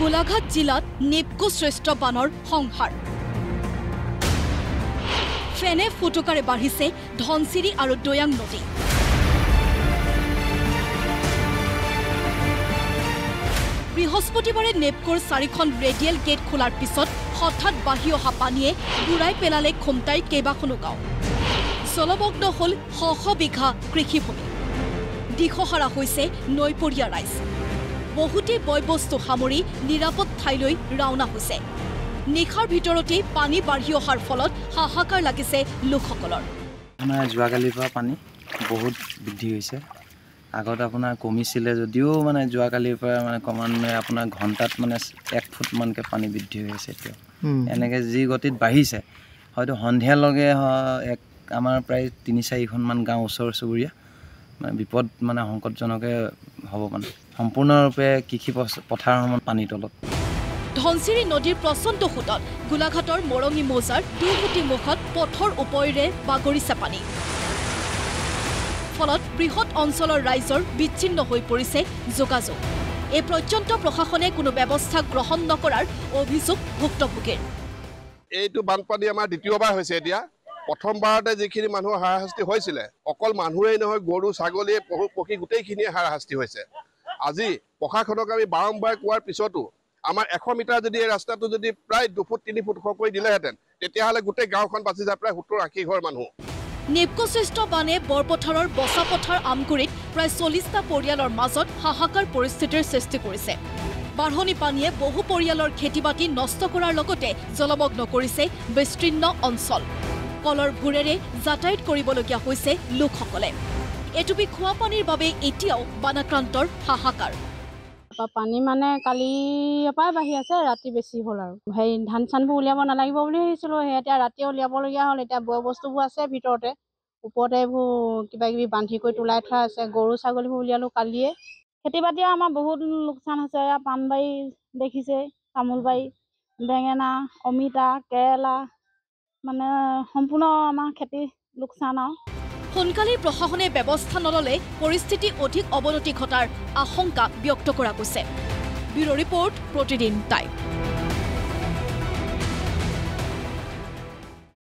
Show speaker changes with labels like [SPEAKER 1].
[SPEAKER 1] গোলাঘাট জিলাত নেপকো শ্ৰেষ্ঠ বানৰ সংহাৰ ফেনে ফুটুকাৰে বাঢ়িছে ধনচিৰি আৰু দয়াং নদী বৃহস্পতিবাৰে নেপকোৰ 4খন ৰেডিয়েল গেট খোলাৰ পিছত হঠাৎ বাঢ়ি অহা পানীয়ে বুঢ়াই পেলালে খুমটাই কেইবাখনো গাঁও জলমগ্ন হল শ বিঘা কৃষিভূমি দিশহাৰা হৈছে নৈপৰীয়া ৰাইজ বহুতে বয়বস্তু সামৰি নিৰাপদ ঠাইলৈ ৰাওনা হৈছে নিখাৰ ভিতৰতে পানী বাঢ়ি অহাৰ ফলত হাহাকাৰ লাগিছে লোকসকলৰ
[SPEAKER 2] আমাৰ যোৱাকালিৰ পৰা পানী বহুত বৃদ্ধি হৈছে আগত আপোনাৰ কমিছিলে যদিও মানে যোৱাকালিৰ পৰা মানে ক্ৰমান্বয়ে আপোনাৰ ঘণ্টাত মানে 1 ফুট মানকে পানী বৃদ্ধি হৈ আছে এতিয়া এনেকৈ যি গতিত বাঢ়িছে হয়তো সন্ধিয়াৰ লগে আমাৰ প্ৰায় 3-4খন মান গাঁও ওচৰ চুবুৰীয়া মানে বিপদ মানে সংকটজনকে হ'ব মানে সম্পূৰ্ণৰূপে কৃষি পথাৰ সমান পানীৰ তলত
[SPEAKER 1] ধনচিৰি নদীৰ প্ৰচণ্ড সোঁতত গোলাঘাটৰ মৰঙী মৌজাৰ দুগুটি মুখত পথৰ ওপৰেৰে বাগৰিছে পানী ফলত বৃহৎ অঞ্চলৰ ৰাইজৰ বিচ্ছিন্ন হৈ পৰিছে যোগাযোগ এই পৰ্যন্ত প্ৰশাসনে কোনো ব্যৱস্থা গ্ৰহণ নকৰাৰ অভিযোগ ভুক্তভোগীৰ
[SPEAKER 3] এইটো বানপানী আমাৰ দ্বিতীয়বাৰ হৈছে এতিয়া প্ৰথমবাৰতে যিখিনি মানুহৰ হাৰাশাস্তি হৈছিলে অকল মানুহেই নহয় গৰু ছাগলী পশু পক্ষী গোটেইখিনিয়ে হাৰাশাস্তি হৈছে আজি প্ৰশাসনক আমি বাৰম্বাৰ কোৱাৰ পিছতো আমাৰ 100 মিটাৰ যদি এই ৰাস্তাটো যদি প্ৰায় 2 ফুট 3 ফুট কৰি দিলেহেঁতেন তেতিয়াহ'লে গোটেই গাঁওখন বাচি যায় প্ৰায় 70-80 ঘৰ মানুহ
[SPEAKER 1] নেপকো শ্ৰেষ্ঠ বানে বৰপথাৰৰ বছাপথাৰ আমগুৰিত প্ৰায় 40টা পৰিয়ালৰ মাজত হাহাকাৰ পৰিস্থিতিৰ সৃষ্টি কৰিছে বাঢ়নি পানীয়ে বহু পৰিয়ালৰ খেতি-বাতি নষ্ট কৰাৰ লগতে জলমগ্ন কৰিছে বিস্তীৰ্ণ অঞ্চল কলৰ ভুৰেৰে যাতায়াত কৰিবলগীয়া হৈছে লোকসকলে এটুপি খোৱা পানীৰ বাবে এতিয়াও বানাক্ৰান্তৰ হাহাকাৰ
[SPEAKER 4] পানী মানে কালিৰ পৰাই বাঢ়ি আছে ৰাতি বেছি হ'ল আৰু সেই ধান চানবোৰ উলিয়াব নালাগিব বুলি ভাবিছিলোঁ সেই এতিয়া ৰাতি উলিয়াবলগীয়া হ'ল এতিয়া বয় বস্তুবোৰ আছে ভিতৰতে ওপৰতে এইবোৰ কিবা কিবি বান্ধি কৰি তোলাই থোৱা আছে গৰু ছাগলীবোৰ উলিয়ালোঁ কালিয়ে খেতি বাতি আমাৰ বহুত লোকচান হৈছে পাণবাৰী দেখিছে তামোলবাৰী বেঙেনা অমিতা কেৰেলা মানে সম্পূৰ্ণ আমাৰ খেতি লোকচান আৰু
[SPEAKER 1] সোনকালে প্ৰশাসনে ব্যৱস্থা নললে পৰিস্থিতি অধিক অৱনতি ঘটাৰ আশংকা ব্যক্ত কৰা গৈছে ব্যুৰো ৰিপৰ্ট প্ৰতিদিন টাইম